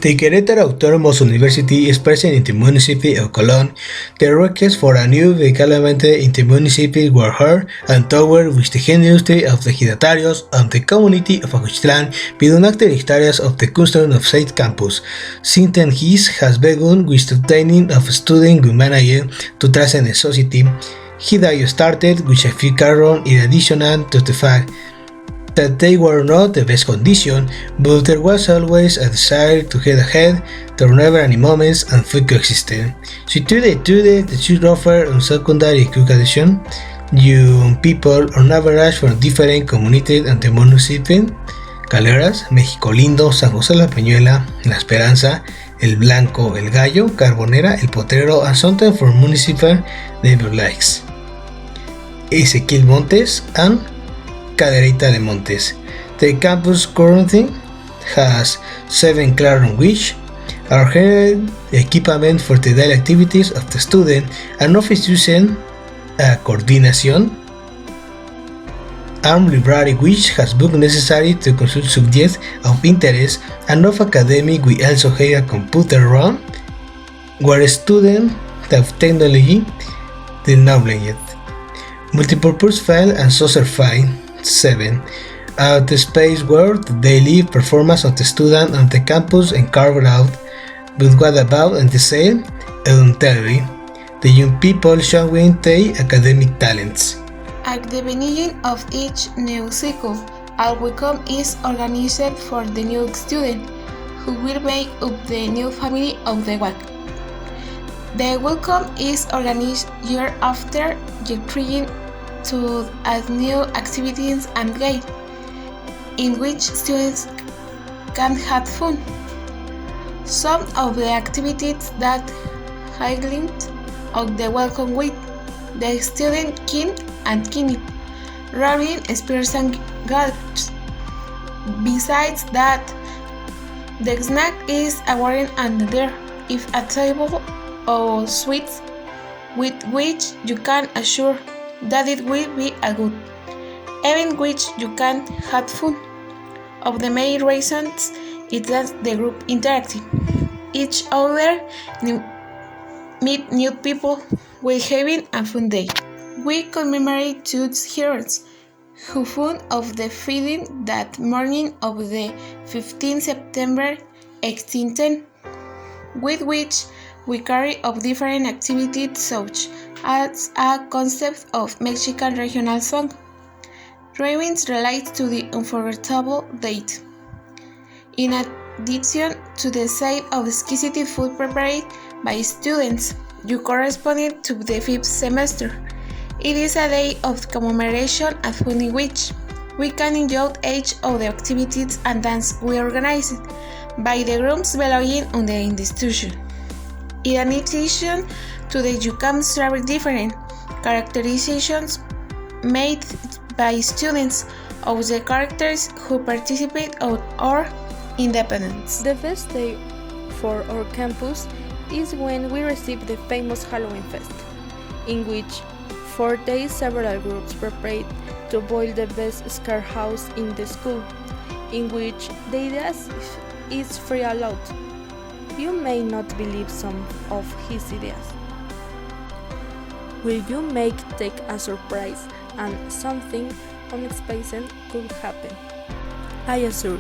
The Querétaro Autonomous University is present in the municipality of Colón. The request for a new development in the municipality were heard and towered with the generosity of the ejidatarios of the community of Aguchtlán within active hectares of the construction of said campus. Since then, his has begun with the training of students with manager to trust in the society. He that started with a few carron in addition to the fact that they were not the best condition, but there was always a desire to get ahead, there were never any moments and food coexisted. So today the should offer on secondary education, young people on average from different communities and the municipal, Galeras, México Lindo, San José la Peñuela, La Esperanza, El Blanco, El Gallo, Carbonera, El Potrero, and sometimes from municipal neighbor likes. Ezequiel Montes and Cadereyta de Montes. The campus currently has 7 classrooms which are held equipment for the daily activities of the student and office using a coordination arm library which has books necessary to consult subjects of interest and of academic. We also have a computer room where students have technology the knowledge. Multipurpose file and saucer file. 7. The space where the daily performance of the student on the campus and carved out, but what about and the same elementary, the young people showing their academic talents. At the beginning of each new cycle, a welcome is organized for the new student, who will make up the new family of the WAC. The welcome is organized year after year, trying to add new activities and games, in which students can have fun. Some of the activities that highlight of the welcome week, the student king and king, rolling spears and gallops. Besides that, the snack is awarded under there if a table or sweets with which you can assure that it will be a good event which you can have fun. Of the main reasons is that the group interactive each other, meet new people, while having a fun day. We commemorate two heroes who found of the feeling that morning of the 15th September 1810, with which we carry out different activities such as a concept of Mexican regional song. Drawings relate to the unforgettable date. In addition to the sale of exquisite food prepared by students, you corresponding to the 5th semester. It is a day of commemoration and fun in which we can enjoy each of the activities and dance we organized by the groups belonging to the institution. In addition to the you can observe different characterizations made by students of the characters who participate or independence. The best day for our campus is when we receive the famous Halloween fest, in which 4 days several groups prepare to boil the best scare house in the school, in which the idea is free allowed. You may not believe some of his ideas. Will you make take a surprise and something unexpected could happen? I assure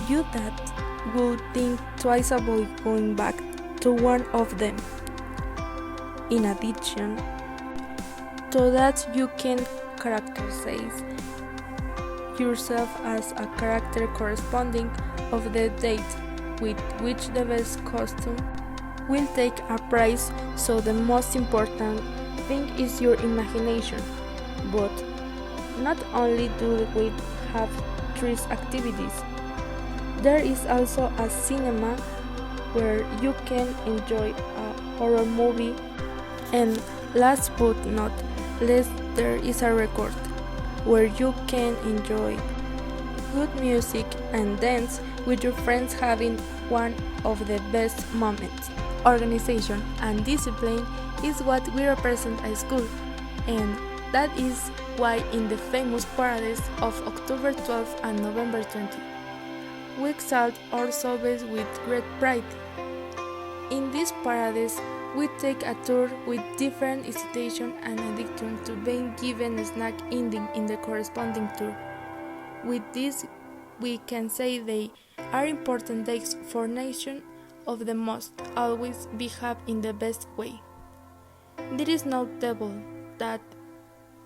you that would think twice about going back to one of them. In addition to that, you can characterize yourself as a character corresponding of the date with which the best costume will take a prize, so the most important thing is your imagination. But not only do we have these activities, there is also a cinema where you can enjoy a horror movie, and last but not least, there is a record where you can enjoy good music and dance with your friends, having one of the best moments. Organization and discipline is what we represent at school, and that is why in the famous parades of October 12th and November 20th, we exalt ourselves with great pride. In this parades, we take a tour with different institutions and addiction to being given a snack ending in the corresponding tour. With this, we can say they are important days for nation of the must always behave in the best way. It is notable that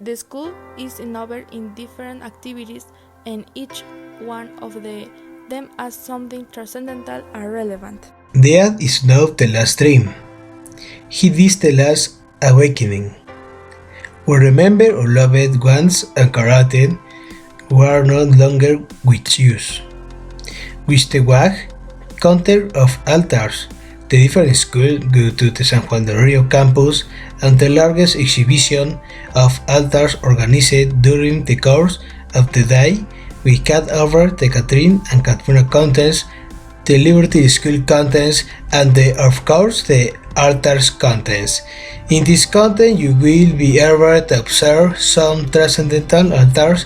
the school is involved in different activities and each one of them as something transcendental and relevant. That is not the last dream. It is the last awakening. We remember our loved ones and karate who are no longer with us. With the WAG counter of altars, the different schools go to the San Juan del Rio campus and the largest exhibition of altars organized during the course of the day. We cut over the Catherine and Katrina contests, the Liberty School contests, and of course the altars contest. In this contest you will be able to observe some transcendental altars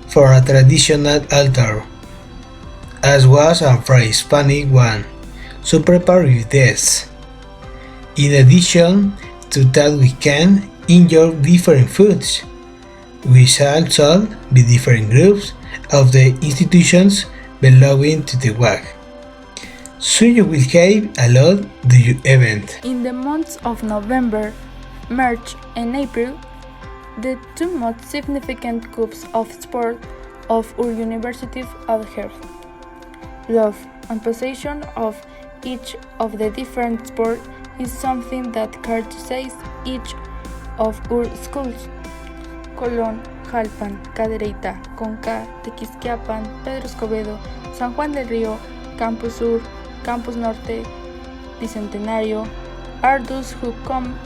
for a traditional altar, as was a pre-Hispanic one, so prepare with this. In addition to that we can enjoy different foods. We shall also be different groups of the institutions belonging to the WAC. So you will have a lot to your event. In the months of November, March, and April, the two most significant groups of sport of our universities are here. Love and possession of each of the different sports is something that characterizes each of our schools. Colón, Jalpan, Cadereyta, Conca, Tequisquiapan, Pedro Escobedo, San Juan del Río, Campus Sur, Campus Norte, Bicentenario are those who come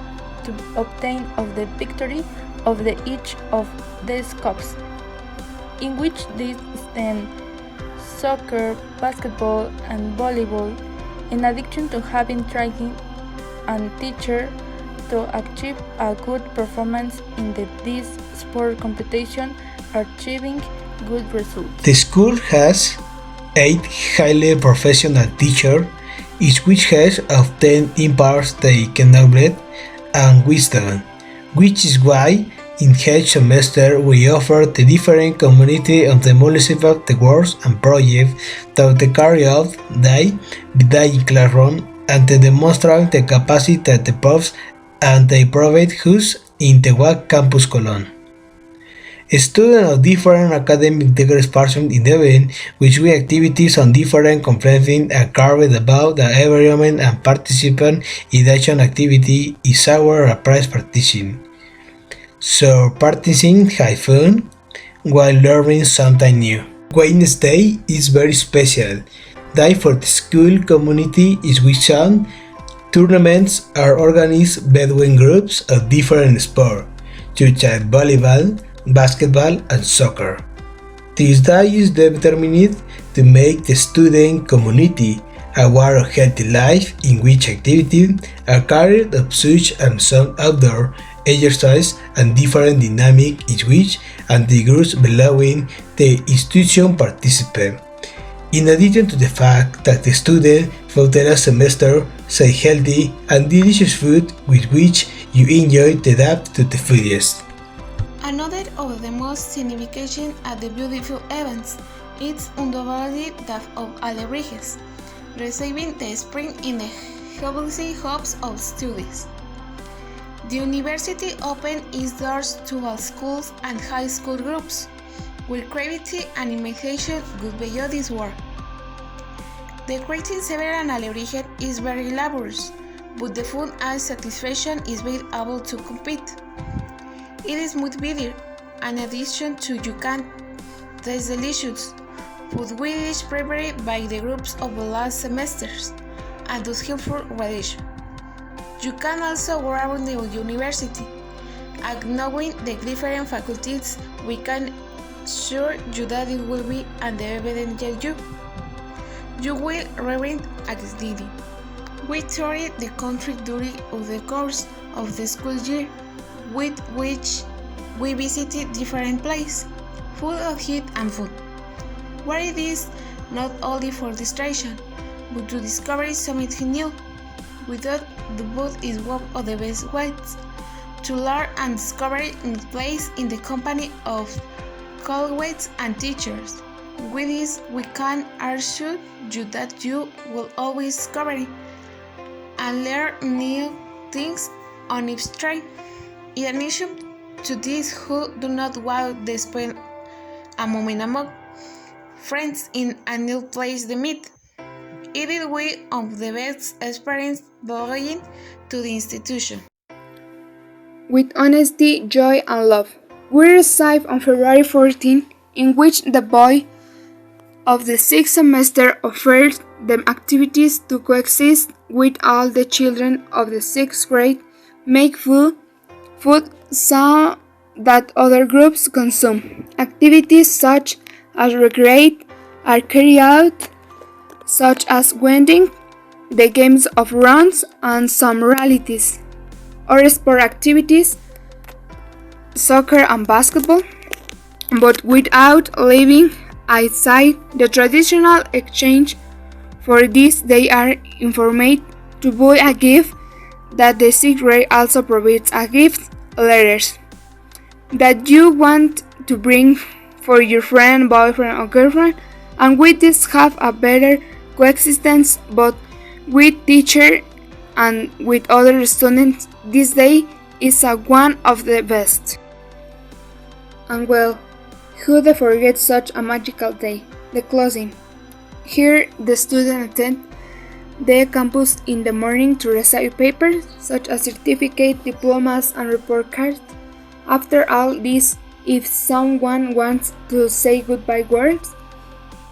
to obtain of the victory of each of these cups, in which these stand soccer, basketball, and volleyball, in addition to having training and teacher to achieve a good performance in this sport competition, achieving good results. The school has 8 highly professional teachers, each which has obtained imparts the knowledge and wisdom, which is why in each semester we offer the different community of the municipal the works and projects that they carry out day by day in classroom and to demonstrate the capacity that the profs and they provide us in the WAC Campus Colón. Students of different academic degrees participate in the event, which we activities on different conferences are carried about the environment and participant in action activity is our prize participation. So participants have fun while learning something new. Wednesday is very special. Day for the school community is with some tournaments are organized between groups of different sports, such as volleyball, basketball, and soccer. This day is determined to make the student community aware of healthy life in which activities are carried out such and some outdoor exercise and different dynamic in which and the groups belonging the institution participate. In addition to the fact that the students for the last semester say healthy and delicious food with which you enjoy to adapt to the foodiest. Another of the most significant at the beautiful events is undoubtedly that of Alebrijes, receiving the spring in the healthy hopes of studies. The university opened its doors to all schools and high school groups, where creativity and imagination go beyond this work. The creating several Alebrijes is very laborious, but the fun and satisfaction is being able to compete. It is much better. In addition to you can taste delicious food which is prepared by the groups of the last semesters and thus helpful relation. You can also go around the university and knowing the different faculties we can assure you that it will be and the evidence you. You will reverend activity. We toured the country during the course of the school year, with which we visited different places, full of heat and food. Where it is not only for distraction, but to discover something new. We thought the book is one of the best ways to learn and discover in place in the company of colleagues and teachers. With this, we can assure you that you will always discover and learn new things on each trip. In addition to this, who do not want to spend a moment among friends in a new place to meet? It is one of the best experiences belonging to the institution. With honesty, joy, and love. We received on February 14, in which the boy of the sixth semester offered them activities to coexist with all the children of the sixth grade, make food so that other groups consume. Activities such as recreate are carried out, such as wedding, the games of runs, and some realities, or sport activities, soccer and basketball, but without leaving outside the traditional exchange. For this, they are informed to buy a gift, that the sixth grade also provides a gift, letters, that you want to bring for your friend, boyfriend, or girlfriend, and with this have a better coexistence both with teacher and with other students. This day is one of the best. And well, who would forget such a magical day? The closing. Here, the students attend the campus in the morning to receive papers such as certificates, diplomas, and report cards. After all this, if someone wants to say goodbye words,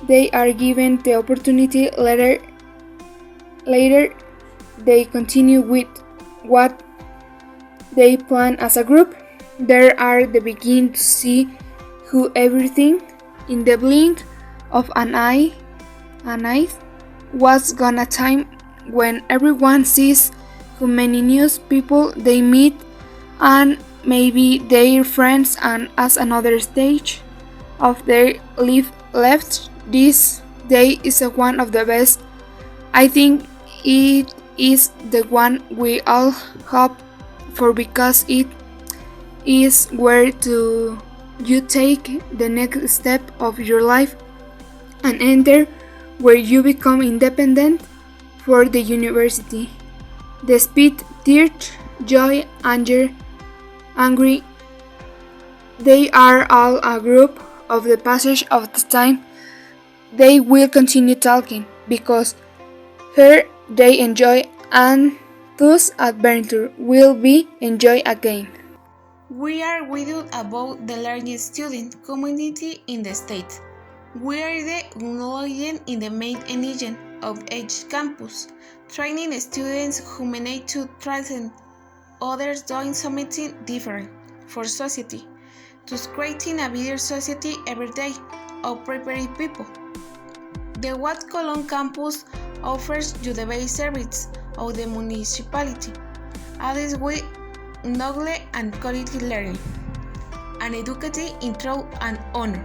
they are given the opportunity. Later, they continue with what they plan as a group. There are they begin to see who everything in the blink of an eye. Was gonna time when everyone sees how many new people they meet and maybe their friends, and as another stage of their life left. This day is one of the best. I think it is the one we all hope for, because it is where you take the next step of your life and enter where you become independent for the university. The speed, tears, joy, anger, angry, they are all a group of the passage of the time. They will continue talking because here they enjoy, and thus adventure will be enjoyed again. We are worried about the largest student community in the state. We are the knowledge in the main engine of each campus, training students who manage to transcend others doing something different for society, to creating a better society every day, of preparing people. The Colón campus offers you the base service of the municipality, always with knowledge and quality learning, and educated in truth and honor.